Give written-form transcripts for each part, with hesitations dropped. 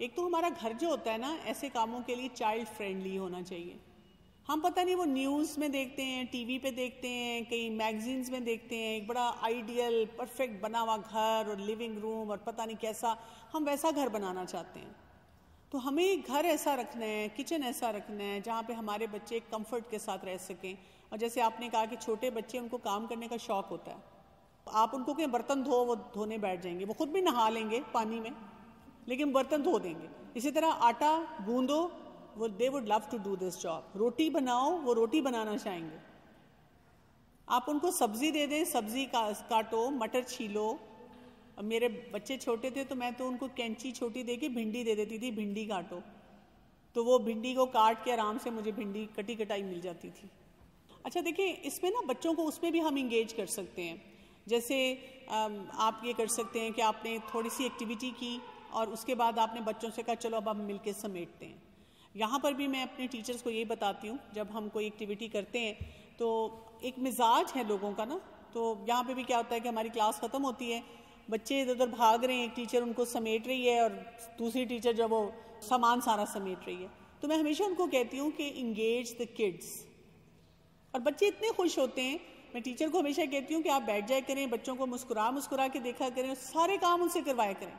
ایک تو ہمارا گھر جو ہوتا ہے نا ایسے کاموں کے لیے چائلڈ فرینڈلی ہونا چاہیے. ہم پتہ نہیں وہ نیوز میں دیکھتے ہیں, ٹی وی پہ دیکھتے ہیں, کئی میگزینز میں دیکھتے ہیں ایک بڑا آئیڈیل پرفیکٹ بنا ہوا گھر اور لیونگ روم اور پتہ نہیں کیسا, ہم ویسا گھر بنانا چاہتے ہیں. تو ہمیں گھر ایسا رکھنا ہے, کچن ایسا رکھنا ہے جہاں پہ ہمارے بچے کمفرٹ کے ساتھ رہ سکیں. اور جیسے آپ نے کہا کہ چھوٹے بچے ان کو کام کرنے کا شوق ہوتا ہے, آپ ان کو کہیں برتن دھو, وہ دھونے بیٹھ جائیں گے, وہ خود بھی نہا لیں گے پانی میں لیکن برتن دھو دیں گے. اسی طرح آٹا گوندو, وہ they would love to do this job. روٹی بناؤ, وہ روٹی بنانا چاہیں گے. آپ ان کو سبزی دے دیں, سبزی کاٹو, مٹر چھیلو. میرے بچے چھوٹے تھے تو میں تو ان کو کینچی چھوٹی دے کے بھنڈی دے دیتی تھی, بھنڈی کاٹو, تو وہ بھنڈی کو کاٹ کے آرام سے مجھے بھنڈی کٹی کٹائی مل جاتی تھی. اچھا دیکھیں, اس میں نا بچوں کو اس میں بھی ہم انگیج کر سکتے ہیں. جیسے آپ یہ کر سکتے ہیں کہ آپ نے تھوڑی سی ایکٹیویٹی کی اور اس کے بعد آپ نے بچوں سے کہا چلو اب ہم مل کے سمیٹتے ہیں. یہاں پر بھی میں اپنے ٹیچرز کو یہی بتاتی ہوں, جب ہم کوئی ایکٹیویٹی کرتے ہیں تو ایک مزاج ہے لوگوں کا نا, تو یہاں پہ بھی کیا ہوتا ہے کہ ہماری کلاس ختم ہوتی ہے, بچے ادھر ادھر بھاگ رہے ہیں, ایک ٹیچر ان کو سمیٹ رہی ہے اور دوسری ٹیچر جو وہ سامان سارا سمیٹ رہی ہے. تو میں ہمیشہ ان کو کہتی ہوں کہ انگیج دا کڈس, اور بچے اتنے خوش ہوتے ہیں. میں ٹیچر کو ہمیشہ کہتی ہوں کہ آپ بیٹھ جائے کریں, بچوں کو مسکرا کے دیکھا کریں, سارے کام ان سے کروایا کریں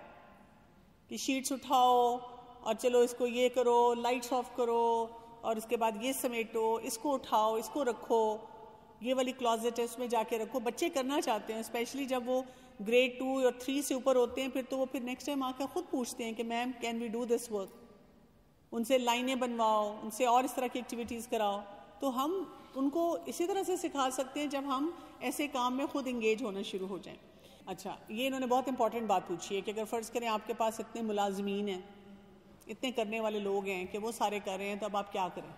کہ شیٹس اٹھاؤ اور چلو اس کو یہ کرو, لائٹس آف کرو, اور اس کے بعد یہ سمیٹو, اس کو اٹھاؤ, اس کو رکھو, یہ والی کلازٹ ہے اس میں جا کے رکھو. بچے کرنا چاہتے ہیں, اسپیشلی جب وہ گریڈ 2 اور 3 سے اوپر ہوتے ہیں, تو وہ پھر نیکسٹ ٹائم آ کر خود پوچھتے ہیں کہ ma'am can we do this work. ان سے لائنیں بنواؤ, ان سے اور اس طرح کی ایکٹیویٹیز کراؤ. تو ہم ان کو اسی طرح سے سکھا سکتے ہیں جب ہم ایسے کام میں خود انگیج ہونا شروع ہو جائیں. اچھا, یہ انہوں نے بہت امپورٹنٹ بات پوچھی ہے کہ اگر فرض کریں آپ کے پاس اتنے ملازمین ہیں, اتنے کرنے والے لوگ ہیں کہ وہ سارے کر رہے ہیں, تو اب آپ کیا کریں؟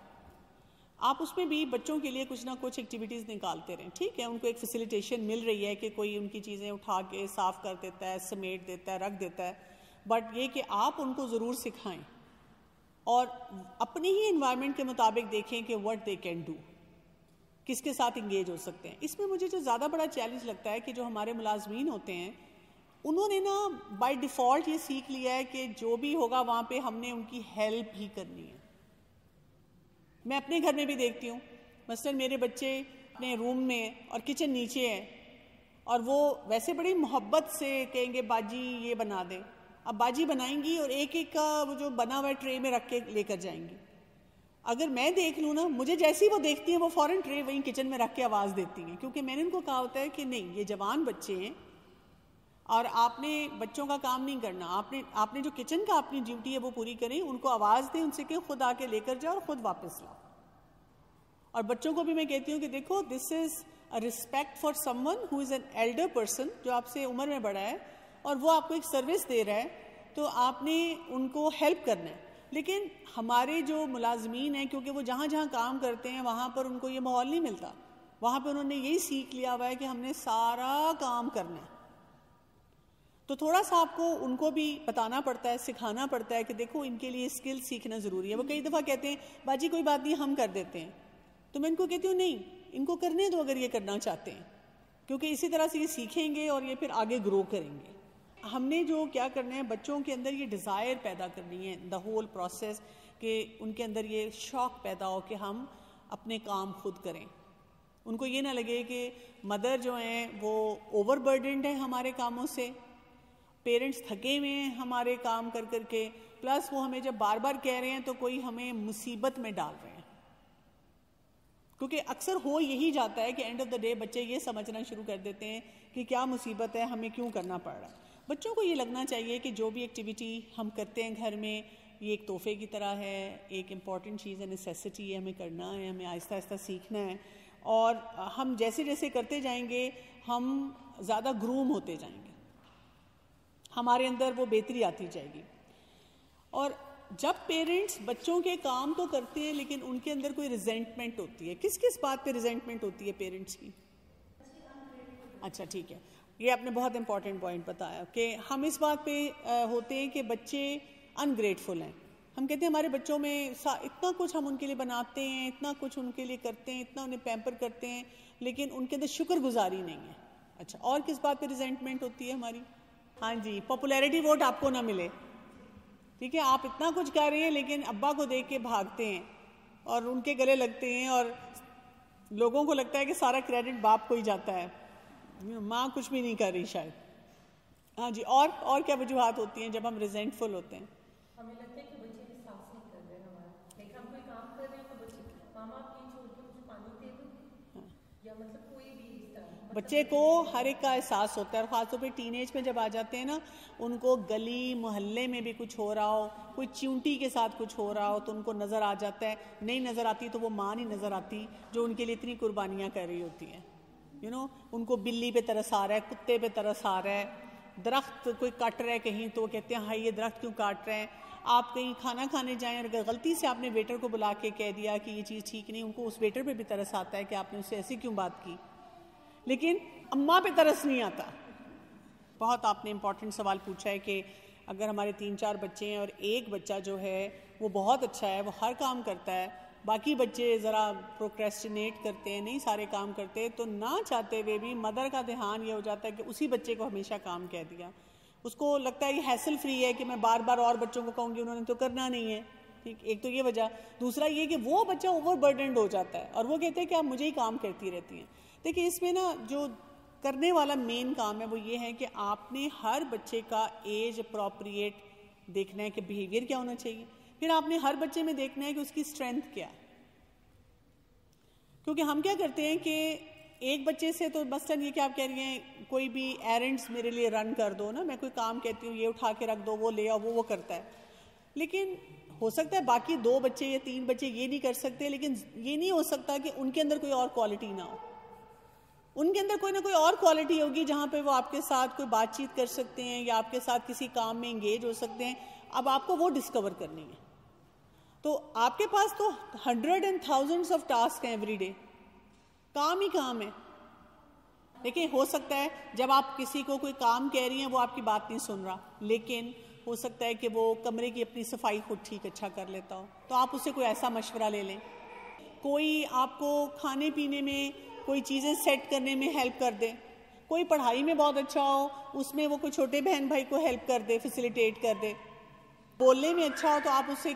آپ اس میں بھی بچوں کے لیے کچھ نہ کچھ ایکٹیویٹیز نکالتے رہیں. ٹھیک ہے, ان کو ایک فیسیلیٹیشن مل رہی ہے کہ کوئی ان کی چیزیں اٹھا کے صاف کر دیتا ہے, سمیٹ دیتا ہے, رکھ دیتا ہے, بٹ یہ کہ آپ ان کو ضرور سکھائیں اور اپنی ہی انوائرمنٹ کے مطابق دیکھیں کہ what they can do, کس کے ساتھ انگیج ہو سکتے ہیں. اس میں مجھے جو زیادہ بڑا چیلنج لگتا ہے کہ جو ہمارے ملازمین ہوتے ہیں انہوں نے نا بائی ڈیفالٹ یہ سیکھ لیا ہے کہ جو بھی ہوگا وہاں پہ ہم نے ان کی ہیلپ ہی کرنی ہے. میں اپنے گھر میں بھی دیکھتی ہوں, مثلا میرے بچے اپنے روم میں اور کچن نیچے ہے, اور وہ ویسے بڑی محبت سے کہیں گے باجی یہ بنا دیں. اب باجی بنائیں گی اور ایک ایک کا وہ جو بنا ہوا ٹرے میں رکھ کے لے کر جائیں گی. اگر میں دیکھ لوں نا, مجھے جیسی وہ دیکھتی ہیں وہ فوراً ٹرے وہیں کچن میں رکھ کے آواز دیتی ہیں, کیونکہ میں نے ان کو کہا ہوتا ہے کہ نہیں, یہ جوان بچے ہیں اور آپ نے بچوں کا کام نہیں کرنا, آپ نے جو کچن کا اپنی ڈیوٹی ہے وہ پوری کریں. ان کو آواز دیں, ان سے کہ خود آ کے لے کر جاؤ اور خود واپس لاؤ. اور بچوں کو بھی میں کہتی ہوں کہ دیکھو, this is a respect for someone who is an elder person, جو آپ سے عمر میں بڑا ہے اور وہ آپ کو ایک سروس دے رہا ہے, تو آپ نے ان کو ہیلپ کرنا ہے. لیکن ہمارے جو ملازمین ہیں, کیونکہ وہ جہاں جہاں کام کرتے ہیں وہاں پر ان کو یہ ماحول نہیں ملتا, وہاں پہ انہوں نے یہی سیکھ لیا ہوا ہے کہ ہم نے سارا کام کرنا ہے. تو تھوڑا سا آپ کو ان کو بھی بتانا پڑتا ہے, سکھانا پڑتا ہے کہ دیکھو ان کے لیے اسکل سیکھنا ضروری ہے. وہ کئی دفعہ کہتے ہیں باجی کوئی بات نہیں ہم کر دیتے ہیں, تو میں ان کو کہتی ہوں نہیں, ان کو کرنے دو اگر یہ کرنا چاہتے ہیں, کیونکہ اسی طرح سے یہ سیکھیں گے اور یہ پھر آگے گرو کریں گے. ہم نے جو کیا کرنا ہے, بچوں کے اندر یہ ڈیزائر پیدا کرنی ہے, دا ہول پروسیس, کہ ان کے اندر یہ شوق پیدا ہو کہ ہم اپنے کام خود کریں. ان کو یہ نہ لگے کہ مدر جو ہیں وہ اوور برڈنڈ ہے ہمارے کاموں سے, پیرنٹس تھکے ہوئے ہیں ہمارے کام کر کر کے, پلس وہ ہمیں جب بار بار کہہ رہے ہیں تو کوئی ہمیں مصیبت میں ڈال رہے ہیں. کیونکہ اکثر ہو یہی جاتا ہے کہ اینڈ آف دا ڈے بچے یہ سمجھنا شروع کر دیتے ہیں کہ کیا مصیبت ہے, ہمیں کیوں کرنا پڑ رہا ہے. بچوں کو یہ لگنا چاہیے کہ جو بھی ایکٹیویٹی ہم کرتے ہیں گھر میں, یہ ایک تحفے کی طرح ہے, ایک امپورٹنٹ چیز ہے, نیسیسٹی ہے, ہمیں کرنا ہے, ہمیں آہستہ آہستہ سیکھنا ہے. اور ہم جیسے جیسے کرتے جائیں گے ہم زیادہ گروم ہوتے جائیں گے, ہمارے اندر وہ بہتری آتی جائے گی. اور جب پیرنٹس بچوں کے کام تو کرتے ہیں لیکن ان کے اندر کوئی ریزنٹمنٹ ہوتی ہے, کس کس بات پہ ریزنٹمنٹ ہوتی ہے پیرنٹس کی؟ اچھا ٹھیک ہے, یہ آپ نے بہت امپورٹنٹ پوائنٹ بتایا کہ ہم اس بات پہ ہوتے ہیں کہ بچے انگریٹفل ہیں. ہم کہتے ہیں ہمارے بچوں میں اتنا کچھ ہم ان کے لیے بناتے ہیں, اتنا کچھ ان کے لیے کرتے ہیں, اتنا انہیں پیمپر کرتے ہیں, لیکن ان کے اندر شکر گزاری نہیں ہے. اچھا, اور کس بات پہ ریزنٹمنٹ ہوتی ہے ہماری؟ ہاں جی, پاپولیرٹی ووٹ آپ کو نہ ملے. ٹھیک ہے, آپ اتنا کچھ کر رہے ہیں لیکن ابا کو دیکھ کے بھاگتے ہیں اور ان کے گلے لگتے ہیں, اور لوگوں کو لگتا ہے کہ سارا کریڈٹ باپ کو ہی جاتا ہے, ماں کچھ بھی نہیں کر رہی شاید. ہاں جی, اور کیا وجوہات ہوتی ہیں جب ہم ریزینٹفل ہوتے ہیں؟ ہمیں لگتا ہے کہ بچے احساس نہیں کر رہے ہمارا, لیکن ہم کوئی کام کر رہے ہیں تو بچے ماما آپ یہ چھوڑ کے مجھے پانی دے دو, یا مطلب کوئی بھی اس طرح بچے کو ہر ایک کا احساس ہوتا ہے, اور خاص طور پہ ٹین ایج میں جب آ جاتے ہیں نا, ان کو گلی محلے میں بھی کچھ ہو رہا ہو, کوئی چیونٹی کے ساتھ کچھ ہو رہا ہو تو ان کو نظر آ جاتا ہے. نہیں نظر آتی تو وہ ماں نہیں نظر آتی جو ان کے لیے اتنی قربانیاں کر رہی ہوتی ہیں. ان کو بلی پہ ترس آ رہا ہے, کتے پہ ترس آ رہا ہے, درخت کوئی کٹ رہا ہے کہیں تو وہ کہتے ہیں ہائی یہ درخت کیوں کاٹ رہے ہیں. آپ کہیں کھانا کھانے جائیں اور اگر غلطی سے آپ نے ویٹر کو بلا کے کہہ دیا کہ یہ چیز ٹھیک نہیں, ان کو اس ویٹر پہ بھی ترس آتا ہے کہ آپ نے اس سے ایسی کیوں بات کی, لیکن اماں پہ ترس نہیں آتا. بہت آپ نے امپورٹنٹ سوال پوچھا ہے کہ اگر ہمارے 3-4 بچے ہیں اور ایک بچہ جو ہے وہ بہت اچھا ہے, وہ ہر کام کرتا ہے, باقی بچے ذرا پروکریسٹینیٹ کرتے ہیں, نہیں سارے کام کرتے, تو نہ چاہتے ہوئے بھی مدر کا دھیان یہ ہو جاتا ہے کہ اسی بچے کو ہمیشہ کام کہہ دیا. اس کو لگتا ہے یہ ہیسل فری ہے کہ میں بار بار اور بچوں کو کہوں گی, انہوں نے تو کرنا نہیں ہے. ٹھیک, ایک تو یہ وجہ. دوسرا یہ کہ وہ بچہ اوور برڈنڈ ہو جاتا ہے اور وہ کہتے ہیں کہ آپ مجھے ہی کام کرتی رہتی ہیں. دیکھیں اس میں نا جو کرنے والا مین کام ہے وہ یہ ہے کہ آپ نے ہر بچے کا ایج اپروپریٹ دیکھنا ہے کہ بیہیویئر کیا ہونا چاہیے. پھر آپ نے ہر بچے میں دیکھنا ہے کہ اس کی اسٹرینتھ کیا ہے, کیونکہ ہم کیا کرتے ہیں کہ ایک بچے سے تو مثلاً یہ کہ آپ کہہ رہی ہیں کوئی بھی ایرنڈس میرے لیے رن کر دو نا, میں کوئی کام کہتی ہوں یہ اٹھا کے رکھ دو, وہ لے آؤ, وہ کرتا ہے. لیکن ہو سکتا ہے باقی 2 بچے یا 3 بچے یہ نہیں کر سکتے, لیکن یہ نہیں ہو سکتا کہ ان کے اندر کوئی اور کوالٹی نہ ہو. ان کے اندر کوئی نہ کوئی اور کوالٹی ہوگی جہاں پہ وہ آپ کے ساتھ کوئی بات چیت کر سکتے ہیں یا آپ کے ساتھ کسی کام میں انگیج ہو سکتے ہیں. اب آپ کو وہ ڈسکور کرنی ہے. تو آپ کے پاس تو 100 and thousands آف ٹاسک ہیں ایوری ڈے, کام ہی کام ہے. دیکھیں ہو سکتا ہے جب آپ کسی کو کوئی کام کہہ رہی ہیں وہ آپ کی بات نہیں سن رہا, لیکن ہو سکتا ہے کہ وہ کمرے کی اپنی صفائی خود ٹھیک اچھا کر لیتا ہو, تو آپ اس سے کوئی ایسا مشورہ لے لیں. کوئی آپ کو کھانے پینے میں کوئی چیزیں سیٹ کرنے میں ہیلپ کر دے. کوئی پڑھائی میں بہت اچھا ہو, اس میں وہ کوئی چھوٹے بہن بھائی کو ہیلپ کر دے, فیسیلیٹیٹ کر دے. بولنے میں اچھا ہو تو آپ اس سے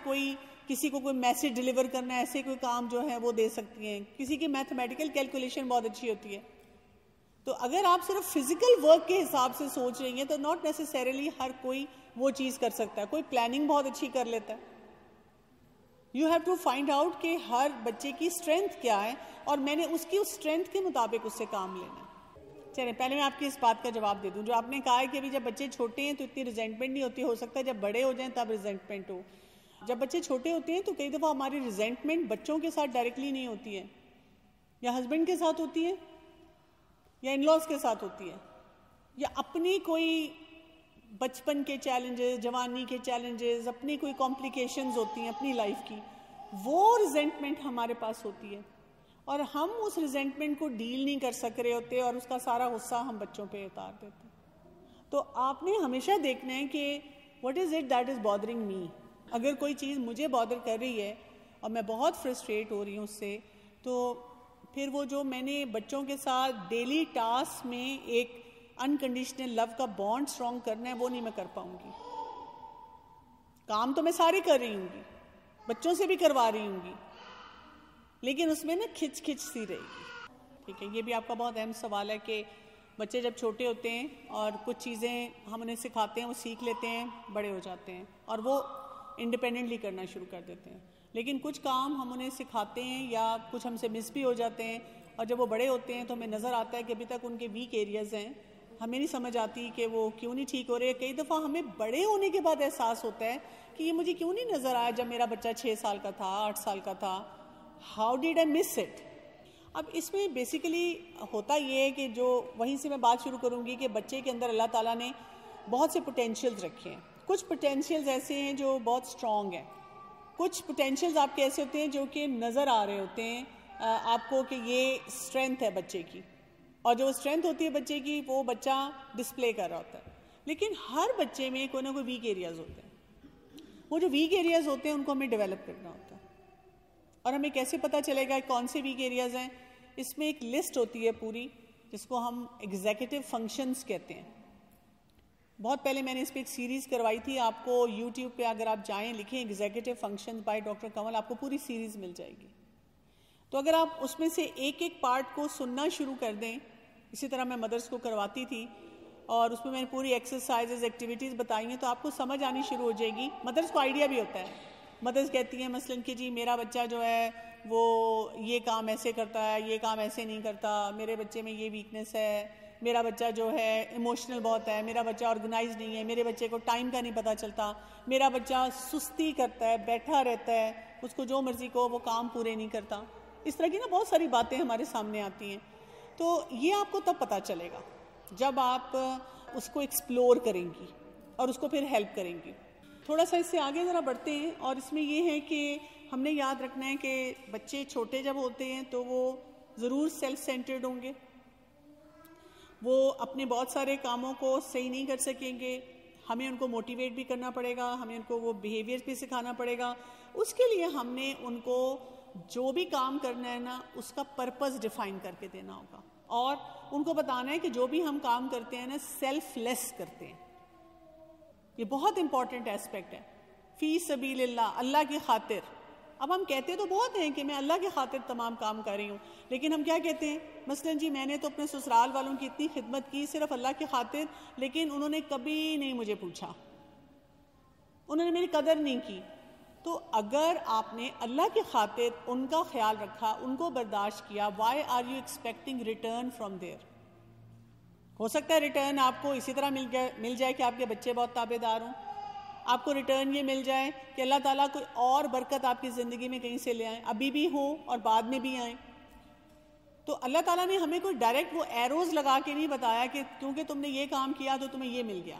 کسی کو کوئی میسج ڈیلیور کرنا ہے, ایسے کوئی کام جو ہے وہ دے سکتی ہیں. کسی کی میتھمیٹیکل کیلکولیشن بہت اچھی ہوتی ہے. تو اگر آپ صرف فزیکل ورک کے حساب سے سوچ رہی ہیں تو ناٹ نیسیسریلی ہر کوئی وہ چیز کر سکتا ہے. کوئی پلاننگ بہت اچھی کر لیتا ہے. You have to find out کہ ہر بچے کی اسٹرینتھ کیا ہے اور میں نے اس کی اسٹرینتھ کے مطابق اس سے کام لینا ہے. چلیں پہلے میں آپ کی اس بات کا جواب دے دوں. جو آپ نے کہا ہے کہ ابھی جب بچے چھوٹے ہیں تو اتنی ریزینٹمنٹ نہیں ہوتی, ہو سکتا ہے جب بڑے ہو جائیں تب ریزینٹمنٹ ہو. جب بچے چھوٹے ہوتے ہیں تو کئی دفعہ ہماری ریزینٹمنٹ بچوں کے ساتھ ڈائریکٹلی نہیں ہوتی ہے, یا ہسبینڈ کے ساتھ ہوتی ہے, یا ان لاز کے ساتھ ہوتی ہے, یا اپنی کوئی بچپن کے چیلنجز, جوانی کے چیلنجز, اپنی کوئی کمپلیکیشنز ہوتی ہیں اپنی لائف کی, وہ ریزینٹمنٹ ہمارے پاس ہوتی ہے اور ہم اس ریزینٹمنٹ کو ڈیل نہیں کر سک رہے ہوتے اور اس کا سارا غصہ ہم بچوں پہ اتار دیتے ہیں. تو آپ نے ہمیشہ دیکھنا ہے کہ what is it that is bothering me. اگر کوئی چیز مجھے بادر کر رہی ہے اور میں بہت فرسٹریٹ ہو رہی ہوں اس سے, تو پھر وہ جو میں نے بچوں کے ساتھ ڈیلی ٹاسک میں ایک انکنڈیشنل لو کا بانڈ اسٹرانگ کرنا ہے, وہ نہیں میں کر پاؤں گی. کام تو میں سارے کر رہی ہوں گی, بچوں سے بھی کروا رہی ہوں گی, لیکن اس میں نا کھچ کھچ سی رہے گی. ٹھیک ہے, یہ بھی آپ کا بہت اہم سوال ہے کہ بچے جب چھوٹے ہوتے ہیں اور کچھ چیزیں ہم انہیں سکھاتے ہیں, وہ سیکھ لیتے ہیں, بڑے ہو جاتے ہیں اور وہ انڈیپینڈنٹلی کرنا شروع کر دیتے ہیں. لیکن کچھ کام ہم انہیں سکھاتے ہیں یا کچھ ہم سے مس بھی ہو جاتے ہیں, اور جب وہ بڑے ہوتے ہیں تو ہمیں نظر آتا ہے کہ ابھی تک ان کے ویک ایریاز ہیں, ہمیں نہیں سمجھ آتی کہ وہ کیوں نہیں ٹھیک ہو رہے. کئی دفعہ ہمیں بڑے ہونے کے بعد احساس ہوتا ہے کہ یہ مجھے کیوں نہیں نظر آیا جب میرا بچہ 6 سال کا تھا, 8 سال کا تھا. How did I miss it. اب اس میں بیسیکلی ہوتا یہ ہے کہ جو وہیں سے میں بات شروع کروں گی کہ بچے کے اندر اللہ تعالیٰ نے بہت سے پوٹینشیلز رکھے ہیں. کچھ پوٹینشیلز ایسے ہیں جو بہت اسٹرانگ ہیں, کچھ پوٹینشیلز آپ کے ایسے ہوتے ہیں جو کہ نظر آ رہے ہوتے ہیں آپ کو کہ یہ اسٹرینتھ ہے بچے کی, اور جو اسٹرینتھ ہوتی ہے بچے کی وہ بچہ ڈسپلے کر رہا ہوتا ہے. لیکن ہر بچے میں کوئی نہ کوئی ویک ایریاز ہوتے ہیں. وہ جو ویک ایریاز ہوتے ہیں ان کو ہمیں ڈیولپ کرنا ہوتا ہے. اور ہمیں کیسے پتہ چلے گا کون سے ویک ایریاز ہیں؟ اس میں ایک لسٹ ہوتی ہے پوری, جس کو ہم ایگزیکٹو فنکشنز کہتے ہیں. بہت پہلے میں نے اس پہ ایک سیریز کروائی تھی. آپ کو یوٹیوب پہ اگر آپ جائیں لکھیں ایگزیکٹو فنکشن بائی ڈاکٹر کنول, آپ کو پوری سیریز مل جائے گی. تو اگر آپ اس میں سے ایک ایک پارٹ کو سننا شروع کر دیں, اسی طرح میں مدرس کو کرواتی تھی اور اس میں نے پوری ایکسرسائزز ایکٹیویٹیز بتائی ہیں, تو آپ کو سمجھ آنی شروع ہو جائے گی. مدرس کو آئیڈیا بھی ہوتا ہے. مدرس کہتی ہیں مثلاً کہ جی میرا بچہ جو ہے وہ یہ کام ایسے کرتا ہے, یہ کام ایسے نہیں کرتا, میرے بچے میں یہ ویکنیس ہے, میرا بچہ جو ہے ایموشنل بہت ہے, میرا بچہ آرگنائز نہیں ہے, میرے بچے کو ٹائم کا نہیں پتہ چلتا, میرا بچہ سستی کرتا ہے, بیٹھا رہتا ہے, اس کو جو مرضی کو وہ کام پورے نہیں کرتا. اس طرح کی نا بہت ساری باتیں ہمارے سامنے آتی ہیں. تو یہ آپ کو تب پتہ چلے گا جب آپ اس کو ایکسپلور کریں گی اور اس کو پھر ہیلپ کریں گی. تھوڑا سا اس سے آگے ذرا بڑھتے ہیں, اور اس میں یہ ہے کہ ہم نے یاد رکھنا ہے کہ بچے چھوٹے جب ہوتے ہیں تو وہ ضرور سیلف سینٹرڈ ہوں گے, وہ اپنے بہت سارے کاموں کو صحیح نہیں کر سکیں گے. ہمیں ان کو موٹیویٹ بھی کرنا پڑے گا, ہمیں ان کو وہ بیہیویئر بھی سکھانا پڑے گا. اس کے لیے ہم نے ان کو جو بھی کام کرنا ہے نا اس کا پرپز ڈیفائن کر کے دینا ہوگا, اور ان کو بتانا ہے کہ جو بھی ہم کام کرتے ہیں نا سیلف لیس کرتے ہیں. یہ بہت امپورٹنٹ ایسپیکٹ ہے. فی سبیل اللہ, اللہ کی خاطر. اب ہم کہتے تو بہت ہیں کہ میں اللہ کی خاطر تمام کام کر رہی ہوں, لیکن ہم کیا کہتے ہیں مثلاً جی میں نے تو اپنے سسرال والوں کی اتنی خدمت کی صرف اللہ کی خاطر, لیکن انہوں نے کبھی نہیں مجھے پوچھا, انہوں نے میری قدر نہیں کی. تو اگر آپ نے اللہ کی خاطر ان کا خیال رکھا, ان کو برداشت کیا, why are you expecting return from there? ہو سکتا ہے ریٹرن آپ کو اسی طرح مل جائے کہ آپ کے بچے بہت تابع دار ہوں, آپ کو ریٹرن یہ مل جائے کہ اللہ تعالیٰ کوئی اور برکت آپ کی زندگی میں کہیں سے لے آئیں, ابھی بھی ہوں اور بعد میں بھی آئیں. تو اللہ تعالیٰ نے ہمیں کوئی ڈائریکٹ وہ ایروز لگا کے نہیں بتایا کہ کیونکہ تم نے یہ کام کیا تو تمہیں یہ مل گیا.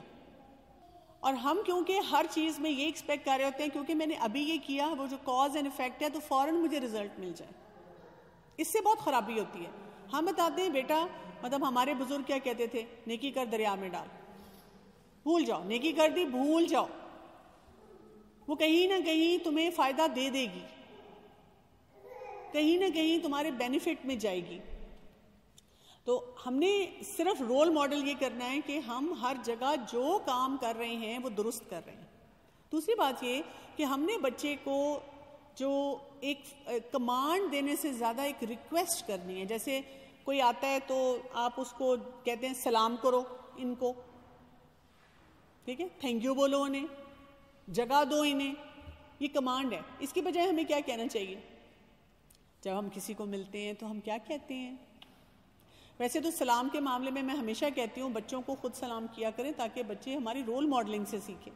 اور ہم کیونکہ ہر چیز میں یہ ایکسپیکٹ کر رہے ہوتے ہیں کیونکہ میں نے ابھی یہ کیا, وہ جو کاز اینڈ افیکٹ ہے, تو فوراً مجھے رزلٹ مل جائے. اس سے بہت خرابی ہوتی ہے. ہم بتاتے ہیں بیٹا, مطلب ہمارے بزرگ کیا کہتے تھے, نیکی کر دریا میں ڈال, بھول جاؤ, نیکی کر دی بھول جاؤ, وہ کہیں نہ کہیں تمہیں فائدہ دے دے گی, کہیں نہ کہیں تمہارے بینیفٹ میں جائے گی. تو ہم نے صرف رول ماڈل یہ کرنا ہے کہ ہم ہر جگہ جو کام کر رہے ہیں وہ درست کر رہے ہیں. دوسری بات یہ کہ ہم نے بچے کو جو ایک کمانڈ دینے سے زیادہ ایک ریکویسٹ کرنی ہے. جیسے کوئی آتا ہے تو آپ اس کو کہتے ہیں سلام کرو ان کو, ٹھیک ہے, تھینک یو بولو, انہیں جگہ دو, انہیں. یہ کمانڈ ہے. اس کی بجائے ہمیں کیا کہنا چاہیے جب ہم کسی کو ملتے ہیں؟ تو ہم کیا کہتے ہیں؟ ویسے تو سلام کے معاملے میں ہمیشہ کہتی ہوں بچوں کو خود سلام کیا کریں تاکہ بچے ہماری رول ماڈلنگ سے سیکھیں.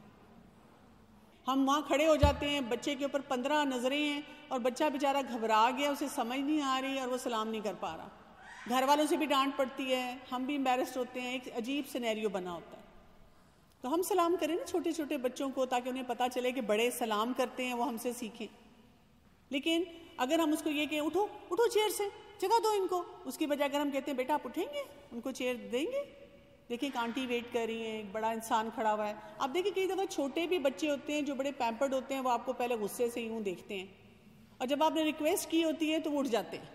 ہم وہاں کھڑے ہو جاتے ہیں, بچے کے اوپر 15 نظریں ہیں اور بچہ بیچارہ گھبرا گیا, اسے سمجھ نہیں آ رہی اور وہ سلام نہیں کر پا رہا. گھر والوں سے بھی ڈانٹ پڑتی ہے, ہم بھی امبیرسڈ ہوتے ہیں, ایک عجیب سینیریو بنا ہوتا ہے. تو ہم سلام کریں نا چھوٹے چھوٹے بچوں کو تاکہ انہیں پتہ چلے کہ بڑے سلام کرتے ہیں, وہ ہم سے سیکھیں. لیکن اگر ہم اس کو یہ کہیں اٹھو اٹھو چیئر سے, جگہ دو ان کو, اس کی بجائے اگر ہم کہتے ہیں بیٹا آپ اٹھیں گے, ان کو چیئر دیں گے. دیکھیں ایک آنٹی ویٹ کر رہی ہیں, ایک بڑا انسان کھڑا ہوا ہے. آپ دیکھیں کئی دفعہ چھوٹے بھی بچے ہوتے ہیں جو بڑے پیمپرڈ ہوتے ہیں, وہ آپ کو پہلے غصے سے یوں دیکھتے ہیں, اور جب آپ نے ریکویسٹ کی ہوتی ہے تو وہ اٹھ جاتے ہیں.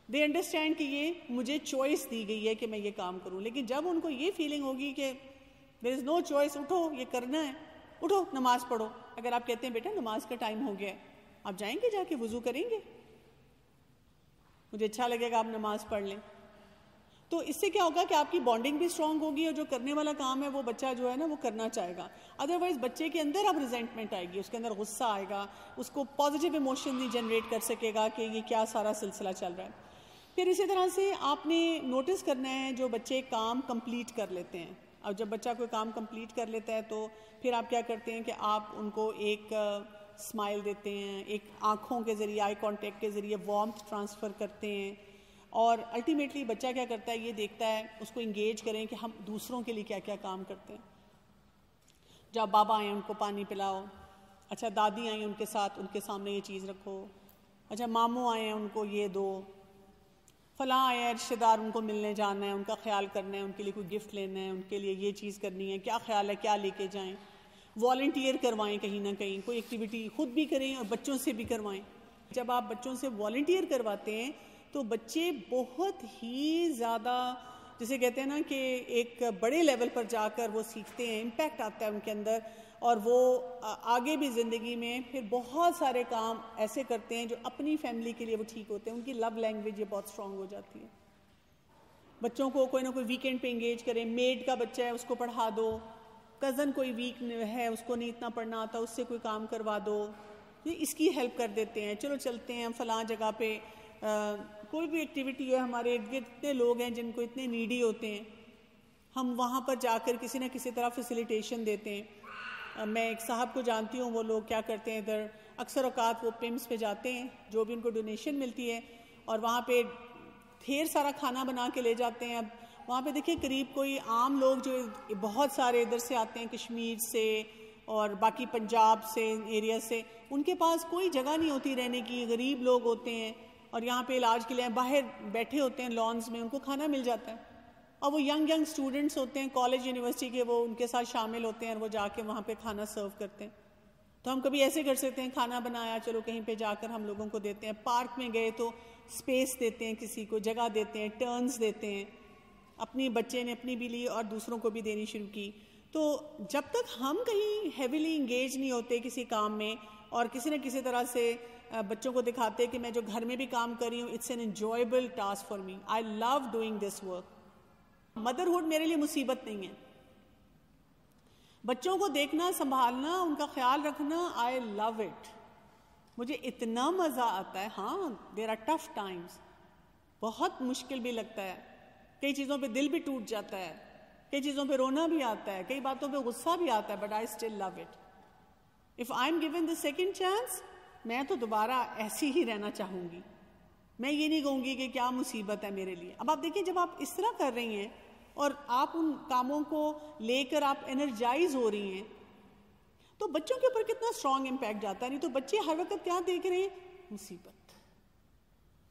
دے انڈرسٹینڈ کہ یہ مجھے چوائس دی گئی ہے کہ میں یہ کام کروں. لیکن جب ان کو یہ فیلنگ ہوگی کہ دیر از نو چوائس, اٹھو یہ کرنا ہے, اٹھو نماز پڑھو. اگر آپ کہتے ہیں بیٹا نماز کا ٹائم ہو گیا ہے, آپ جائیں گے, جا کے وضو کریں گے, مجھے اچھا لگے گا آپ نماز پڑھ لیں. تو اس سے کیا ہوگا کہ آپ کی بانڈنگ بھی اسٹرانگ ہوگی, اور جو کرنے والا کام ہے وہ بچہ جو ہے نا وہ کرنا چاہے گا. ادروائز بچے کے اندر اب ریزنٹمنٹ آئے گی, اس کے اندر غصہ آئے گا, اس کو پازیٹیو ایموشن نہیں جنریٹ کر سکے گا کہ یہ کیا سارا سلسلہ چل رہا ہے. پھر اسی طرح سے آپ نے نوٹس کرنا ہے جو بچے کام کمپلیٹ کر لیتے ہیں. اور جب بچہ کوئی کام کمپلیٹ کر لیتا ہے تو پھر آپ کیا کرتے ہیں کہ آپ ان کو ایک اسمائل دیتے ہیں, ایک آنکھوں کے ذریعے, آئی کانٹیکٹ کے ذریعے وارمتھ ٹرانسفر کرتے ہیں. اور الٹیمیٹلی بچہ کیا کرتا ہے, یہ دیکھتا ہے, اس کو انگیج کریں کہ ہم دوسروں کے لیے کیا کیا کام کرتے ہیں. جب بابا آئیں ان کو پانی پلاؤ, اچھا دادی آئیں ان کے ساتھ, ان کے سامنے یہ چیز رکھو, اچھا ماموں آئے ہیں ان کو یہ دو, فلاں آئے ہیں رشتے دار ان کو ملنے جانا ہے, ان کا خیال کرنا ہے, ان کے لیے کوئی گفٹ لینا ہے, ان کے لیے یہ چیز کرنی ہے, کیا خیال ہے کیا لے کے جائیں. والنٹیئر کوائیں, کہیں نہ کہیں کوئی ایکٹیویٹی خود بھی کریں اور بچوں سے بھی کروائیں. جب آپ بچوں سے والنٹیئر کرواتے ہیں تو بچے بہت ہی زیادہ جسے کہتے ہیں نا کہ ایک بڑے لیول پر جا کر وہ سیکھتے ہیں, امپیکٹ آتا ہے ان کے اندر, اور وہ آگے بھی زندگی میں پھر بہت سارے کام ایسے کرتے ہیں جو اپنی فیملی کے لیے وہ ٹھیک ہوتے ہیں. ان کی لو لینگویج یہ بہت اسٹرانگ ہو جاتی ہے. بچوں کو کوئی نہ کوئی ویکینڈ پہ انگیج کریں, میڈ کا بچہ ہے اس کو پڑھا دو, کزن کوئی ویک ہے اس کو نہیں اتنا پڑھنا آتا اس سے کوئی کام کروا دو, یہ اس کی ہیلپ کر دیتے ہیں. چلو چلتے ہیں ہم فلاں جگہ پہ, کوئی بھی ایکٹیویٹی ہے, ہمارے ارد گرد اتنے لوگ ہیں جن کو اتنے نیڈی ہوتے ہیں, ہم وہاں پر جا کر کسی نہ کسی طرح فیسیلیٹیشن دیتے ہیں. میں ایک صاحب کو جانتی ہوں, وہ لوگ کیا کرتے ہیں ادھر اکثر اوقات وہ پمس پہ جاتے ہیں جو بھی ان کو ڈونیشن ملتی ہے, اور وہاں پہ ڈھیر سارا کھانا بنا کے لے جاتے ہیں. اب وہاں پہ دیکھیں قریب کوئی عام لوگ جو بہت سارے ادھر سے آتے ہیں, کشمیر سے اور باقی پنجاب سے ایریا سے, ان کے پاس کوئی جگہ نہیں ہوتی رہنے کی, غریب لوگ ہوتے ہیں اور یہاں پہ علاج کے لیے باہر بیٹھے ہوتے ہیں لانز میں, ان کو کھانا مل جاتا ہے. اور وہ ینگ اسٹوڈنٹس ہوتے ہیں کالج یونیورسٹی کے, وہ ان کے ساتھ شامل ہوتے ہیں اور وہ جا کے وہاں پہ کھانا سرو کرتے ہیں. تو ہم کبھی ایسے کر سکتے ہیں, کھانا بنایا چلو کہیں پہ جا کر ہم لوگوں کو دیتے ہیں. پارک میں گئے تو اسپیس دیتے ہیں, کسی کو جگہ دیتے ہیں, ٹرنز دیتے ہیں. اپنی بچے نے اپنی بھی لی اور دوسروں کو بھی دینی شروع کی. تو جب تک ہم کہیں ہیویلی انگیج نہیں ہوتے کسی کام میں اور کسی نہ کسی طرح سے بچوں کو دکھاتے کہ میں جو گھر میں بھی کام کر رہی ہوں, it's an enjoyable task for me, I love doing this work. Motherhood میرے لیے مصیبت نہیں ہے. بچوں کو دیکھنا, سنبھالنا, ان کا خیال رکھنا, آئی لو اٹ. مجھے اتنا مزہ آتا ہے. ہاں دیر آر ٹف ٹائمز, بہت مشکل بھی لگتا ہے, کئی چیزوں پہ دل بھی ٹوٹ جاتا ہے, کئی چیزوں پہ رونا بھی آتا ہے, کئی باتوں پہ غصہ بھی آتا ہے, but I still love it. If I am given the second chance, میں تو دوبارہ ایسی ہی رہنا چاہوں گی. میں یہ نہیں کہوں گی کہ کیا مصیبت ہے میرے لیے. اب آپ دیکھیں جب آپ اس طرح کر رہی ہیں اور آپ ان کاموں کو لے کر آپ انرجائز ہو رہی ہیں, تو بچوں کے اوپر کتنا اسٹرانگ امپیکٹ جاتا ہے. نہیں تو بچے ہر وقت کیا دیکھ رہے ہیں, مصیبت,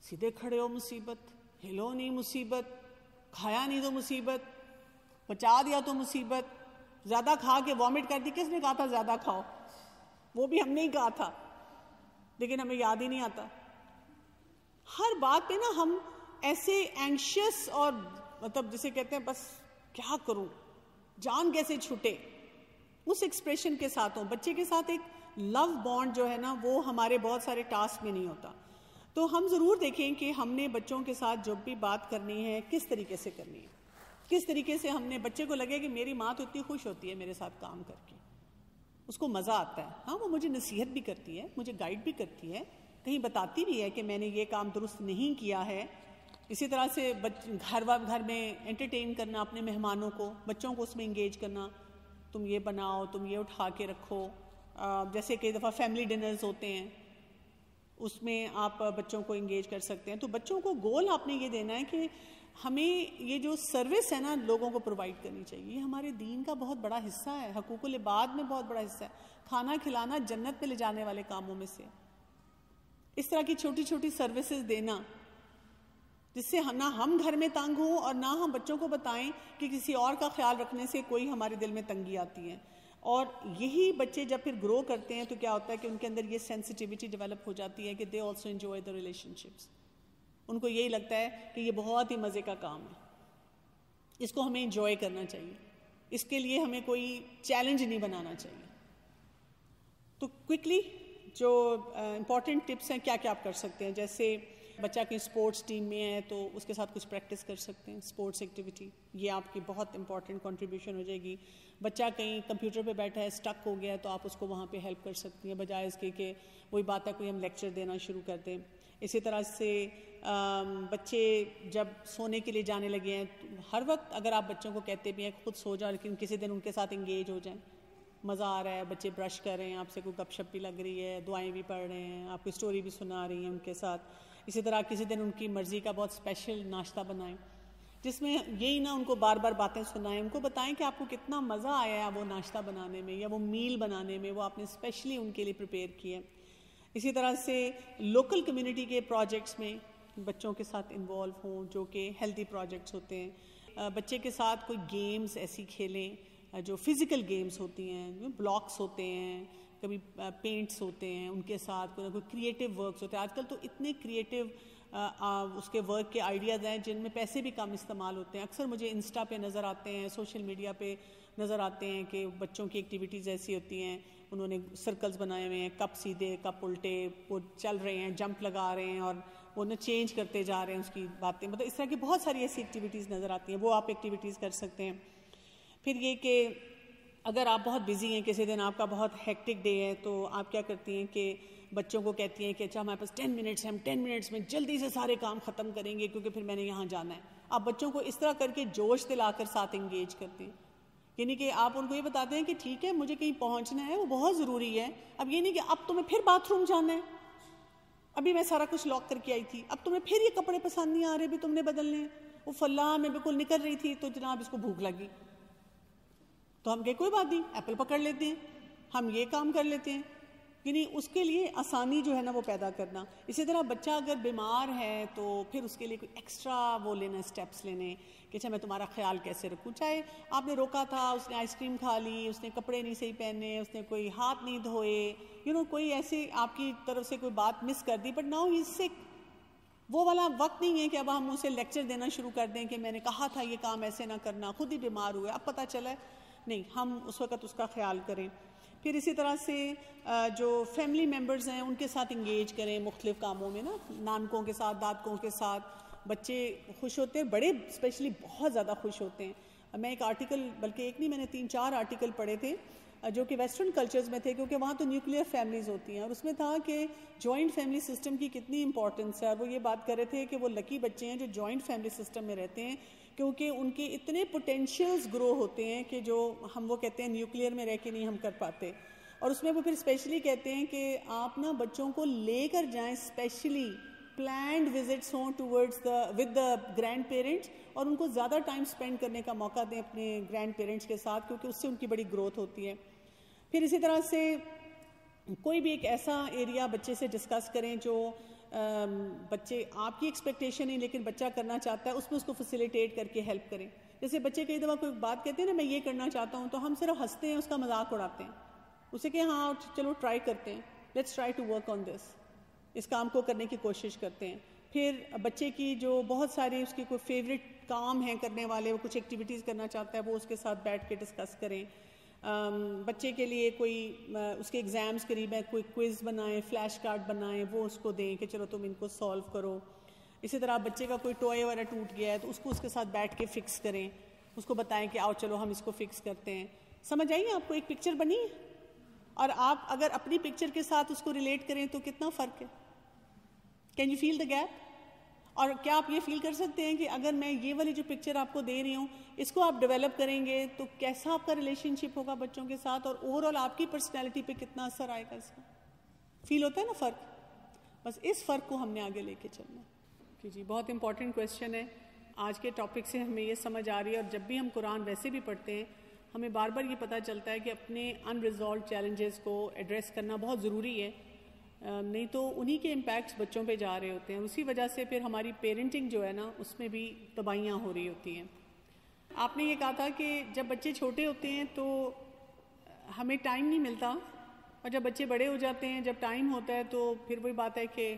سیدھے کھڑے ہو مصیبت, ہلو نہیں مصیبت, کھایا نہیں تو مصیبت, بچا دیا تو مصیبت, زیادہ کھا کے وامٹ کر دی. کس نے کہا تھا زیادہ کھاؤ؟ وہ بھی ہم نے ہی کہا تھا, لیکن ہمیں یاد ہی نہیں آتا. ہر بات پہ نا ہم ایسے اینکشیس اور مطلب جسے کہتے ہیں بس کیا کروں, جان کیسے چھوٹے, اس ایکسپریشن کے ساتھ ہوں. بچے کے ساتھ ایک لو بانڈ جو ہے نا وہ ہمارے بہت سارے ٹاسک میں نہیں ہوتا. تو ہم ضرور دیکھیں کہ ہم نے بچوں کے ساتھ جب بھی بات کرنی ہے کس طریقے سے کرنی ہے, کس طریقے سے ہم نے بچے کو لگے کہ میری ماں تو اتنی خوش ہوتی ہے میرے ساتھ کام کر کے, اس کو مزہ آتا ہے. ہاں وہ مجھے نصیحت بھی کرتی ہے, مجھے گائیڈ بھی کرتی ہے, کہیں بتاتی بھی ہے کہ میں نے یہ کام درست نہیں کیا ہے. اسی طرح سے گھر میں انٹرٹین کرنا اپنے مہمانوں کو, بچوں کو اس میں انگیج کرنا, تم یہ بناؤ, تم یہ اٹھا کے رکھو. جیسے کئی دفعہ فیملی ڈنرز ہوتے ہیں, اس میں آپ بچوں کو انگیج کر سکتے ہیں. تو بچوں کو گول آپ نے یہ دینا ہے کہ ہمیں یہ جو سروس ہے نا لوگوں کو پرووائڈ کرنی چاہیے. یہ ہمارے دین کا بہت بڑا حصہ ہے, حقوق العباد میں بہت بڑا حصہ ہے. کھانا کھلانا جنت میں لے جانے والے کاموں میں سے. اس طرح کی چھوٹی چھوٹی سروسز دینا جس سے نہ ہم گھر میں تنگ ہوں اور نہ ہم بچوں کو بتائیں کہ کسی اور کا خیال رکھنے سے کوئی ہمارے دل میں تنگی آتی ہے. اور یہی بچے جب پھر گرو کرتے ہیں تو کیا ہوتا ہے کہ ان کے اندر یہ سینسٹیوٹی ڈیولپ ہو جاتی ہے کہ they also enjoy the relationships. ان کو یہی لگتا ہے کہ یہ بہت ہی مزے کا کام ہے, اس کو ہمیں انجوائے کرنا چاہیے, اس کے لیے ہمیں کوئی چیلنج نہیں بنانا چاہیے. تو کوئکلی جو امپورٹنٹ ٹپس ہیں کیا کیا آپ کر سکتے ہیں, جیسے بچہ کہیں اسپورٹس ٹیم میں ہے تو اس کے ساتھ کچھ پریکٹس کر سکتے ہیں, اسپورٹس ایکٹیویٹی, یہ آپ کی بہت امپورٹنٹ کنٹریبیوشن ہو جائے گی. بچہ کہیں کمپیوٹر پہ بیٹھا ہے, اسٹک ہو گیا ہے, تو آپ اس کو وہاں پہ ہیلپ کر سکتی ہیں, بجائے اس کے کہ وہی بات ہے کوئی ہم لیکچر دینا شروع کر دیں. اسی طرح سے بچے جب سونے کے لیے جانے لگے ہیں, ہر وقت اگر آپ بچوں کو کہتے بھی ہیں خود سو جاؤ, لیکن کسی دن ان کے ساتھ انگیج ہو جائیں, مزہ آ رہا ہے, بچے برش کر رہے ہیں, آپ سے کوئی گپ شپ بھی لگ رہی ہے, دعائیں بھی پڑھ رہے ہیں, آپ کو اسٹوری بھی سنا رہی ہیں ان کے ساتھ. اسی طرح کسی دن ان کی مرضی کا بہت اسپیشل ناشتہ بنائیں جس میں یہی نہ ان کو بار بار باتیں سنائیں, ان کو بتائیں کہ آپ کو کتنا مزہ آیا ہے وہ ناشتہ بنانے میں یا وہ میل بنانے میں, وہ آپ نے اسپیشلی ان کے لیے پریپیئر کی ہے. اسی طرح سے لوکل کمیونٹی کے پروجیکٹس میں بچوں کے ساتھ انوالو ہوں جو کہ ہیلدی پروجیکٹس ہوتے ہیں. بچے کے ساتھ کوئی گیمز ایسی کھیلیں جو فزیکل گیمز ہوتی ہیں, بلاکس ہوتے ہیں, کبھی پینٹس ہوتے ہیں, ان کے ساتھ کوئی نہ کوئی کریٹیو ورکس ہوتے ہیں. آج کل تو اتنے کریٹیو اس کے ورک کے آئیڈیاز ہیں جن میں پیسے بھی کم استعمال ہوتے ہیں. اکثر مجھے انسٹا پہ نظر آتے ہیں, سوشل میڈیا پہ نظر آتے ہیں کہ بچوں کی ایکٹیویٹیز ایسی ہوتی ہیں, انہوں نے سرکلز بنائے ہوئے ہیں, کپ سیدھے کپ الٹے, وہ چل رہے ہیں, جمپ لگا رہے ہیں اور وہ نہ چینج کرتے جا رہے ہیں اس کی باتیں, مطلب اس طرح کی بہت ساری ایسی ایکٹیویٹیز نظر آتی ہیں, وہ آپ ایکٹیویٹیز کر سکتے ہیں. پھر یہ کہ اگر آپ بہت بزی ہیں, کسی دن آپ کا بہت ہیکٹک ڈے ہے, تو آپ کیا کرتی ہیں کہ بچوں کو کہتی ہیں کہ اچھا ہمارے پاس 10 منٹس ہیں, ہم 10 منٹس میں جلدی سے سارے کام ختم کریں گے کیونکہ پھر میں نے یہاں جانا ہے. آپ بچوں کو اس طرح کر کے جوش دلا کر ساتھ انگیج کرتے ہیں, یعنی کہ آپ ان کو یہ بتاتے ہیں کہ ٹھیک ہے مجھے کہیں پہنچنا ہے, وہ بہت ضروری ہے, اب یہ نہیں کہ اب تمہیں پھر باتھ روم جانا ہے, ابھی میں سارا کچھ لاک کر کے آئی تھی, اب تمہیں پھر یہ کپڑے پسند نہیں آ رہے, بھی تم نے بدلنے ہیں, وہ فلاں میں بالکل نکل رہی تھی تو جناب اس کو بھوک لگی, تو ہم کہے کوئی بات نہیں, ایپل پکڑ لیتے ہیں, ہم یہ کام کر لیتے ہیں, یعنی اس کے لیے آسانی جو ہے نا وہ پیدا کرنا. اسی طرح بچہ اگر بیمار ہے تو پھر اس کے لیے کوئی ایکسٹرا وہ لینا, اسٹیپس لینے کہ اچھا میں تمہارا خیال کیسے رکھوں, چاہے آپ نے روکا تھا, اس نے آئس کریم کھا لی, اس نے کپڑے نہیں صحیح پہنے, اس نے کوئی ہاتھ نہیں دھوئے, کوئی ایسی آپ کی طرف سے کوئی بات مس کر دی, بٹ ناؤ ہی از سک. وہ والا وقت نہیں ہے کہ اب ہم اسے لیکچر دینا شروع کر دیں کہ میں نے کہا تھا یہ کام ایسے نہ کرنا, خود ہی بیمار ہوئے, اب پتہ چلا ہے, نہیں, ہم اس وقت اس کا خیال کریں. پھر اسی طرح سے جو فیملی ممبرز ہیں ان کے ساتھ انگیج کریں مختلف کاموں میں نا, نانکوں کے ساتھ, دادکوں کے ساتھ. بچے خوش ہوتے ہیں, بڑے اسپیشلی بہت زیادہ خوش ہوتے ہیں. میں ایک آرٹیکل, بلکہ ایک نہیں, میں نے 3-4 آرٹیکل پڑھے تھے جو کہ ویسٹرن کلچرز میں تھے, کیونکہ وہاں تو نیوکلیئر فیملیز ہوتی ہیں, اور اس میں تھا کہ جوائنٹ فیملی سسٹم کی کتنی امپورٹنس ہے. اور وہ یہ بات کر رہے تھے کہ وہ لکی بچے ہیں جو جوائنٹ فیملی سسٹم میں رہتے ہیں, کیونکہ ان کے اتنے پوٹینشیلز گرو ہوتے ہیں کہ جو ہم وہ کہتے ہیں نیوکلیئر میں رہ کے نہیں ہم کر پاتے. اور اس میں وہ پھر اسپیشلی کہتے ہیں کہ آپ نا بچوں کو لے کر جائیں, اسپیشلی پلانڈ وزٹس ہوں towards with the grand parents, اور ان کو زیادہ ٹائم اسپینڈ کرنے کا موقع دیں اپنے گرینڈ پیرنٹس کے ساتھ, کیونکہ اس سے ان کی بڑی گروتھ ہوتی ہے. پھر اسی طرح سے کوئی بھی ایک ایسا ایریا بچے سے ڈسکس کریں جو بچے آپ کی ایکسپیکٹیشن نہیں لیکن بچہ کرنا چاہتا ہے, اس میں اس کو فیسیلیٹیٹ کر کے ہیلپ کریں. جیسے بچے کئی دفعہ کوئی بات کہتے ہیں نا, میں یہ کرنا چاہتا ہوں, تو ہم صرف ہنستے ہیں, اس کا مذاق اڑاتے ہیں, اسے کہ ہاں چلو ٹرائی کرتے ہیں, let's try to work on this, اس کام کو کرنے کی کوشش کرتے ہیں. پھر بچے کی جو بہت ساری اس کی کوئی فیوریٹ کام ہیں کرنے والے, وہ کچھ ایکٹیویٹیز کرنا چاہتا ہے, وہ اس کے ساتھ بیٹھ کے ڈسکس کریں. بچے کے لیے کوئی اس کے ایگزامز قریب ہیں, کوئی کوئز بنائیں, فلیش کارڈ بنائیں, وہ اس کو دیں کہ چلو تم ان کو سالو کرو. اسی طرح بچے کا کوئی ٹوائے وغیرہ ٹوٹ گیا ہے تو اس کو اس کے ساتھ بیٹھ کے فکس کریں, اس کو بتائیں کہ آؤ چلو ہم اس کو فکس کرتے ہیں. سمجھ آئیے آپ کو ایک پکچر بنی, اور آپ اگر اپنی پکچر کے ساتھ اس کو ریلیٹ کریں تو کتنا فرق ہے. Can you feel the gap? اور کیا آپ یہ فیل کر سکتے ہیں کہ اگر میں یہ والی جو پکچر آپ کو دے رہی ہوں اس کو آپ ڈیولپ کریں گے تو کیسا آپ کا ریلیشن شپ ہوگا بچوں کے ساتھ, اور اوور آل آپ کی پرسنالٹی پہ کتنا اثر آئے گا اس کا. فیل ہوتا ہے نا فرق؟ بس اس فرق کو ہم نے آگے لے کے چلنا ہے. جی بہت امپورٹنٹ کویشچن ہے. آج کے ٹاپک سے ہمیں یہ سمجھ آ رہی ہے, اور جب بھی ہم قرآن ویسے بھی پڑھتے ہیں ہمیں بار بار یہ پتہ چلتا ہے کہ اپنے ان ریزالوڈ چیلنجز کو ایڈریس کرنا بہت ضروری ہے, نہیں تو انہی کے امپیکٹس بچوں پہ جا رہے ہوتے ہیں. اسی وجہ سے پھر ہماری پیرنٹنگ جو ہے نا اس میں بھی تباہیاں ہو رہی ہوتی ہیں. آپ نے یہ کہا تھا کہ جب بچے چھوٹے ہوتے ہیں تو ہمیں ٹائم نہیں ملتا, اور جب بچے بڑے ہو جاتے ہیں, جب ٹائم ہوتا ہے تو پھر وہی بات ہے کہ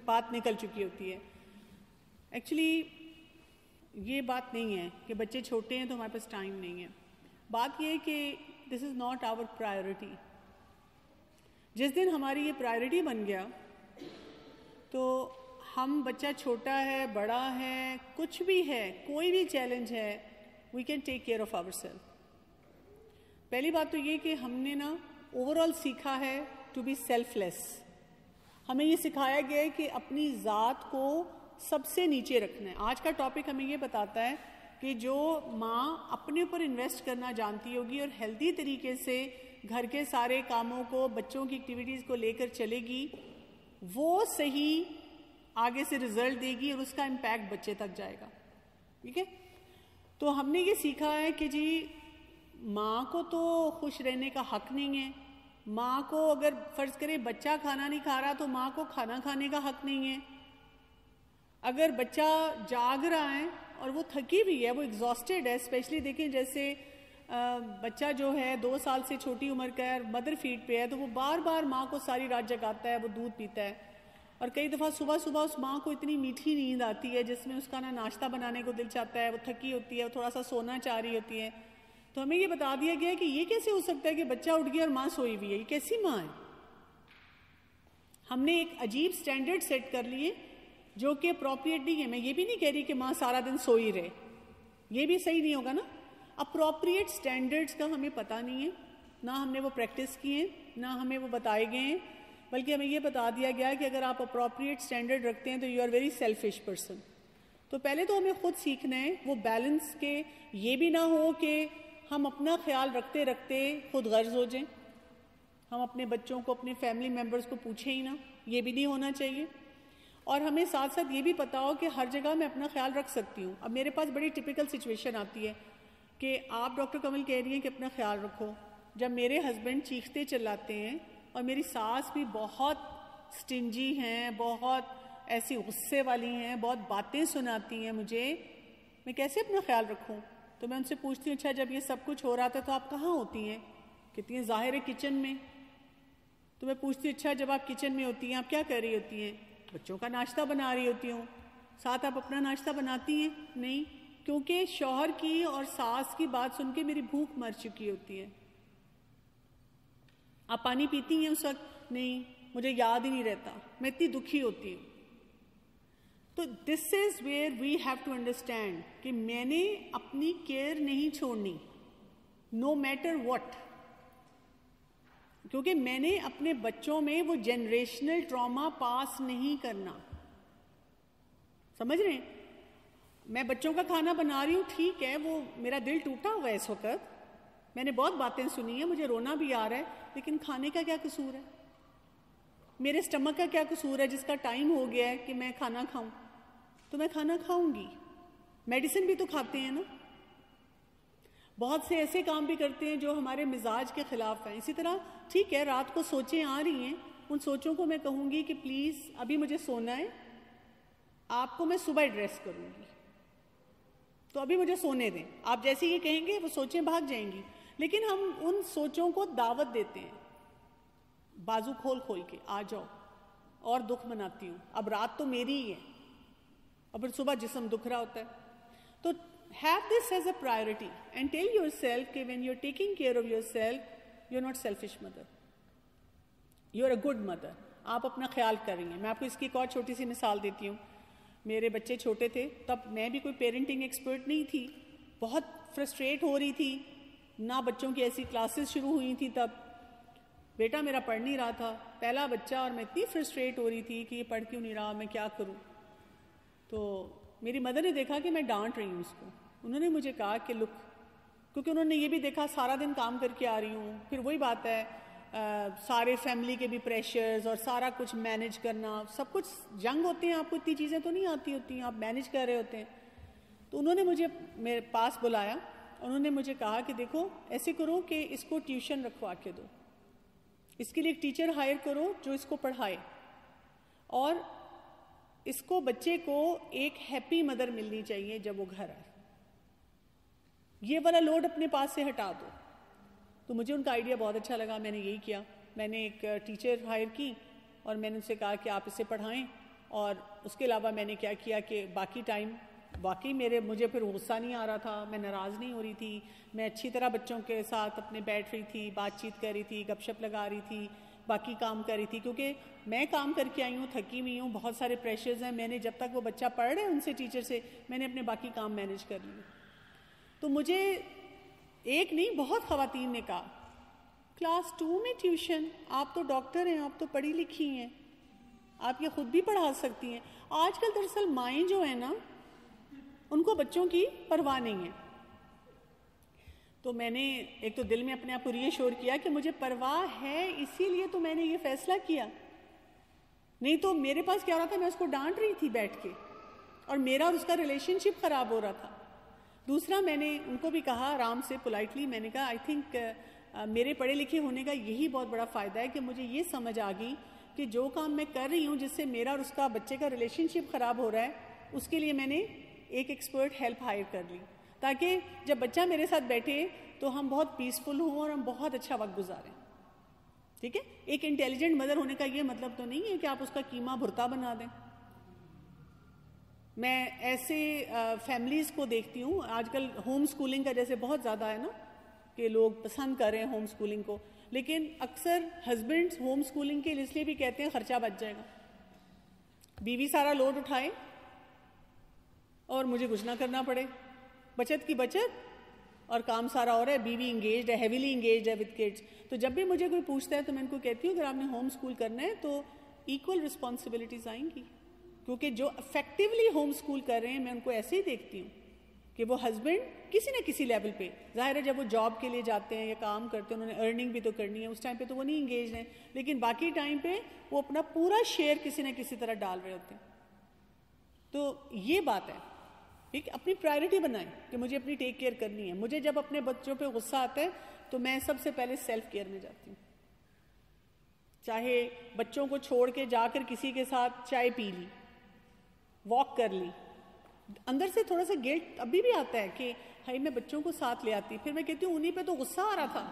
بات نکل چکی ہوتی ہے. ایکچولی یہ بات نہیں ہے کہ بچے چھوٹے ہیں تو ہمارے پاس ٹائم نہیں ہے. بات یہ ہے کہ دس از ناٹ آور پرائیورٹی. جس دن ہماری یہ پرائیورٹی بن گیا تو ہم, بچہ چھوٹا ہے, بڑا ہے, کچھ بھی ہے, کوئی بھی چیلنج ہے, we can take care of our self. پہلی بات تو یہ کہ ہم نے نا اوور آل سیکھا ہے ٹو بی سیلف لیس. ہمیں یہ سکھایا گیا ہے کہ اپنی ذات کو سب سے نیچے رکھنا ہے. آج کا ٹاپک ہمیں یہ بتاتا ہے کہ جو ماں اپنے اوپر انویسٹ کرنا جانتی ہوگی اور ہیلدی طریقے سے گھر کے سارے کاموں کو, بچوں کی ایکٹیویٹیز کو لے کر چلے گی, وہ صحیح آگے سے رزلٹ دے گی اور اس کا امپیکٹ بچے تک جائے گا. ٹھیک ہے, تو ہم نے یہ سیکھا ہے کہ جی ماں کو تو خوش رہنے کا حق نہیں ہے. ماں کو اگر فرض کرے بچہ کھانا نہیں کھا رہا تو ماں کو کھانا کھانے کا حق نہیں ہے. اگر بچہ جاگ رہا ہے اور وہ تھکی ہوئی ہے, وہ ایگزاسٹڈ ہے, اسپیشلی دیکھیں جیسے بچہ جو ہے 2 سال سے چھوٹی عمر کا ہے, مدر فیڈ پہ ہے, تو وہ بار بار ماں کو ساری رات جگاتا ہے, وہ دودھ پیتا ہے, اور کئی دفعہ صبح صبح اس ماں کو اتنی میٹھی نیند آتی ہے جس میں اس کا ناشتہ بنانے کو دل چاہتا ہے, وہ تھکی ہوتی ہے, وہ تھوڑا سا سونا چاہ رہی ہوتی ہے. تو ہمیں یہ بتا دیا گیا ہے کہ یہ کیسے ہو سکتا ہے کہ بچہ اٹھ گیا اور ماں سوئی ہوئی ہے, یہ کیسی ماں ہے. ہم نے ایک عجیب سٹینڈرڈ سیٹ کر لیے جو کہ اپروپریٹ نہیں ہے. میں یہ بھی نہیں کہہ رہی کہ ماں سارا دن سوئی رہے, یہ بھی صحیح نہیں ہوگا نا. اپروپریٹ سٹینڈرڈز کا ہمیں پتہ نہیں ہے, نہ ہم نے وہ پریکٹس کیے ہیں, نہ ہمیں وہ بتائے گئے ہیں, بلکہ ہمیں یہ بتا دیا گیا ہے کہ اگر آپ اپروپریٹ سٹینڈرڈ رکھتے ہیں تو you are very selfish person. تو پہلے تو ہمیں خود سیکھنا ہے وہ بیلنس کے, یہ بھی نہ ہو کہ ہم اپنا خیال رکھتے رکھتے خود غرض ہو جائیں, ہم اپنے بچوں کو, اپنے فیملی ممبرز کو پوچھیں ہی نہ, یہ بھی نہیں ہونا چاہیے. اور ہمیں ساتھ ساتھ یہ بھی پتا ہو کہ ہر جگہ میں اپنا خیال رکھ سکتی ہوں. اب میرے پاس بڑی ٹپیکل سچویشن آتی ہے کہ آپ ڈاکٹر کمل کہہ رہی ہیں کہ اپنا خیال رکھو. جب میرے ہسبینڈ چیختے چلاتے ہیں اور میری ساس بھی بہت سٹنجی ہیں, بہت ایسی غصے والی ہیں, بہت باتیں سناتی ہیں مجھے, میں کیسے اپنا خیال رکھوں؟ تو میں ان سے پوچھتی ہوں اچھا جب یہ سب کچھ ہو رہا تھا تو آپ کہاں ہوتی ہیں؟ کہتی ہیں ظاہر ہے کچن میں. تو میں پوچھتی ہوں اچھا جب آپ کچن میں ہوتی ہیں آپ کیا کر رہی ہوتی ہیں؟ بچوں کا ناشتہ بنا رہی ہوتی ہوں. ساتھ آپ اپنا ناشتہ بناتی ہیں؟ نہیں, کیونکہ شوہر کی اور ساس کی بات سن کے میری بھوک مر چکی ہوتی ہے. آپ پانی پیتی ہیں اس وقت؟ نہیں, مجھے یاد ہی نہیں رہتا, میں اتنی دکھی ہوتی ہوں. تو this is where we have to understand کہ میں نے اپنی کیئر نہیں چھوڑنی, نو میٹر واٹ, کیونکہ میں نے اپنے بچوں میں وہ جنریشنل ٹراما پاس نہیں کرنا. سمجھ رہے ہیں؟ میں بچوں کا کھانا بنا رہی ہوں, ٹھیک ہے, وہ میرا دل ٹوٹا ہوا ہے اس وقت, میں نے بہت باتیں سنی ہیں, مجھے رونا بھی آ رہا ہے, لیکن کھانے کا کیا قصور ہے؟ میرے اسٹمک کا کیا قصور ہے جس کا ٹائم ہو گیا ہے کہ میں کھانا کھاؤں؟ تو میں کھانا کھاؤں گی. میڈیسن بھی تو کھاتے ہیں نا. بہت سے ایسے کام بھی کرتے ہیں جو ہمارے مزاج کے خلاف ہیں. اسی طرح ٹھیک ہے رات کو سوچیں آ رہی ہیں, ان سوچوں کو میں کہوں گی کہ پلیز ابھی مجھے سونا ہے, آپ کو میں صبح ایڈریس کروں گی, تو ابھی مجھے سونے دیں. آپ جیسے یہ کہیں گے وہ سوچیں بھاگ جائیں گی. لیکن ہم ان سوچوں کو دعوت دیتے ہیں, بازو کھول کھول کے آ جاؤ, اور دکھ مناتی ہوں, اب رات تو میری ہی ہے, اور پھر صبح جسم دکھ رہا ہوتا ہے. تو have this as a priority and tell yourself کہ when you're taking care of yourself, you're not selfish mother, you're a good mother. آپ اپنا خیال کر رہی ہیں. میں آپ کو اس کی ایک اور چھوٹی سی مثال دیتی ہوں. میرے بچے چھوٹے تھے تب میں بھی کوئی پیرنٹنگ ایکسپرٹ نہیں تھی, بہت فرسٹریٹ ہو رہی تھی, نہ بچوں کی ایسی کلاسز شروع ہوئی تھی تب, بیٹا میرا پڑھ نہیں رہا تھا, پہلا بچہ, اور میں اتنی فرسٹریٹ ہو رہی تھی کہ یہ پڑھ کیوں نہیں رہا, میں کیا کروں. تو میری مدر نے دیکھا کہ میں ڈانٹ رہی ہوں اس کو. انہوں نے مجھے کہا کہ لک, کیونکہ انہوں نے یہ بھی دیکھا سارا دن کام کر کے آ رہی ہوں, پھر وہی بات ہے سارے فیملی کے بھی پریشرز اور سارا کچھ مینیج کرنا, سب کچھ ینگ ہوتے ہیں, آپ کو اتنی چیزیں تو نہیں آتی ہوتی ہیں, آپ مینیج کر رہے ہوتے ہیں. تو انہوں نے مجھے میرے پاس بلایا, انہوں نے مجھے کہا کہ دیکھو ایسے کرو کہ اس کو ٹیوشن رکھوا کے دو, اس کے لیے ایک ٹیچر ہائر کرو جو اس کو پڑھائے, اور اس کو بچے کو ایک ہیپی مدر ملنی چاہیے جب وہ گھر آئے, یہ والا لوڈ اپنے پاس سے ہٹا دو. تو مجھے ان کا آئیڈیا بہت اچھا لگا, میں نے یہی کیا. میں نے ایک ٹیچر ہائر کی اور میں نے ان سے کہا کہ آپ اسے پڑھائیں, اور اس کے علاوہ میں نے کیا کیا کہ باقی ٹائم واقعی مجھے پھر غصہ نہیں آ رہا تھا, میں ناراض نہیں ہو رہی تھی, میں اچھی طرح بچوں کے ساتھ اپنے بیٹھ رہی تھی, بات چیت کر رہی تھی, گپ شپ لگا رہی تھی, باقی کام کر رہی تھی, کیونکہ میں کام کر کے آئی ہوں, تھکی ہوئی ہوں, بہت سارے پریشرز ہیں. میں نے جب تک وہ بچہ پڑھ رہے ان سے ٹیچر سے میں نے اپنے باقی کام مینیج کر لیے. تو مجھے ایک نہیں بہت خواتین نے کہا کلاس 2 میں ٹیوشن, آپ تو ڈاکٹر ہیں, آپ تو پڑھی لکھی ہیں, آپ یہ خود بھی پڑھا سکتی ہیں. آج کل دراصل مائیں جو ہیں نا ان کو بچوں کی پرواہ نہیں ہے. تو میں نے ایک تو دل میں اپنے آپ کو ری ایشور کیا کہ مجھے پرواہ ہے, اسی لیے تو میں نے یہ فیصلہ کیا, نہیں تو میرے پاس کیا ہو رہا تھا, میں اس کو ڈانٹ رہی تھی بیٹھ کے, اور میرا اور اس کا ریلیشن شپ خراب ہو رہا تھا. دوسرا میں نے ان کو بھی کہا آرام سے, پولائٹلی, میں نے کہا آئی تھنک میرے پڑھے لکھے ہونے کا یہی بہت بڑا فائدہ ہے کہ مجھے یہ سمجھ آ گئی کہ جو کام میں کر رہی ہوں جس سے میرا اور اس کا بچے کا ریلیشن شپ خراب ہو رہا ہے, اس کے لیے میں نے ایک ایکسپرٹ ہیلپ ہائر کر لی, تاکہ جب بچہ میرے ساتھ بیٹھے تو ہم بہت پیسفل ہوں اور ہم بہت اچھا وقت گزاریں. ٹھیک ہے. ایک انٹیلیجنٹ مدر ہونے کا یہ مطلب تو نہیں ہے کہ آپ اس کا قیمہ بھرتا بنا دیں. میں ایسے فیملیز کو دیکھتی ہوں آج کل ہوم اسکولنگ کا جیسے بہت زیادہ ہے نا کہ لوگ پسند کر رہے ہیں ہوم اسکولنگ کو, لیکن اکثر ہسبینڈس ہوم اسکولنگ کے اس لیے بھی کہتے ہیں خرچہ بچ جائے گا, بیوی سارا لوڈ اٹھائے اور مجھے کچھ نہ کرنا پڑے, بچت کی بچت اور کام سارا ہو رہا ہے, بیوی انگیجڈ ہے, ہیویلی انگیجڈ ہے وتھ کڈس. تو جب بھی مجھے کوئی پوچھتا ہے تو میں ان کو کہتی ہوں اگر آپ نے ہوم اسکول کرنا ہے تو ایکول رسپانسبلٹیز آئیں گی, کیونکہ جو افیکٹولی ہوم اسکول کر رہے ہیں میں ان کو ایسے ہی دیکھتی ہوں کہ وہ ہسبینڈ کسی نہ کسی لیول پہ, ظاہر ہے جب وہ جاب کے لیے جاتے ہیں یا کام کرتے ہیں انہوں نے ارننگ بھی تو کرنی ہے, اس ٹائم پہ تو وہ نہیں انگیج ہیں, لیکن باقی ٹائم پہ وہ اپنا پورا شیئر کسی نہ کسی طرح ڈال رہے ہوتے ہیں. تو یہ بات ہے, ٹھیک, اپنی پرائرٹی بنائیں کہ مجھے اپنی ٹیک کیئر کرنی ہے. مجھے جب اپنے بچوں پہ غصہ آتا ہے تو میں سب سے پہلے سیلف کیئر میں جاتی ہوں, چاہے بچوں کو چھوڑ کے جا کر کسی کے ساتھ چائے پی لی, واک کر لی, اندر سے تھوڑا سا گلٹ ابھی بھی آتا ہے کہ ہائی میں بچوں کو ساتھ لے آتی, پھر میں کہتی ہوں انہیں پہ تو غصہ آ رہا تھا,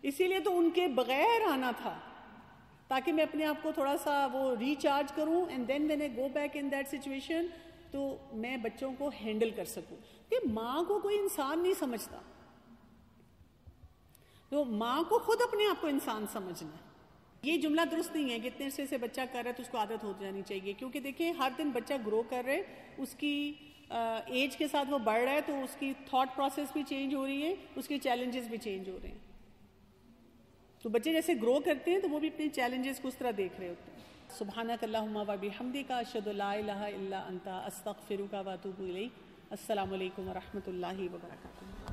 اسی لیے تو ان کے بغیر آنا تھا تاکہ میں اپنے آپ کو تھوڑا سا وہ ریچارج کروں, and then when I go back in that situation تو میں بچوں کو ہینڈل کر سکوں. کہ ماں کو کوئی انسان نہیں سمجھتا, تو ماں کو خود اپنے آپ کو انسان سمجھنا ہے. یہ جملہ درست نہیں ہے کہ اتنے عرصے سے بچہ کر رہا ہے تو اس کو عادت ہو جانی چاہیے, کیونکہ دیکھیں ہر دن بچہ گرو کر رہے, اس کی ایج کے ساتھ وہ بڑھ رہا ہے تو اس کی تھاٹ پروسیس بھی چینج ہو رہی ہے, اس کی چیلنجز بھی چینج ہو رہے ہیں. تو بچے جیسے گرو کرتے ہیں تو وہ بھی اپنے چیلنجز کو اس طرح دیکھ رہے ہوتے ہیں. سبحانک اللہم و بحمدک اشہد لا الہ الا انت استغفرک و اتوب الیک. السلام علیکم و رحمۃ اللہ وبرکاتہ.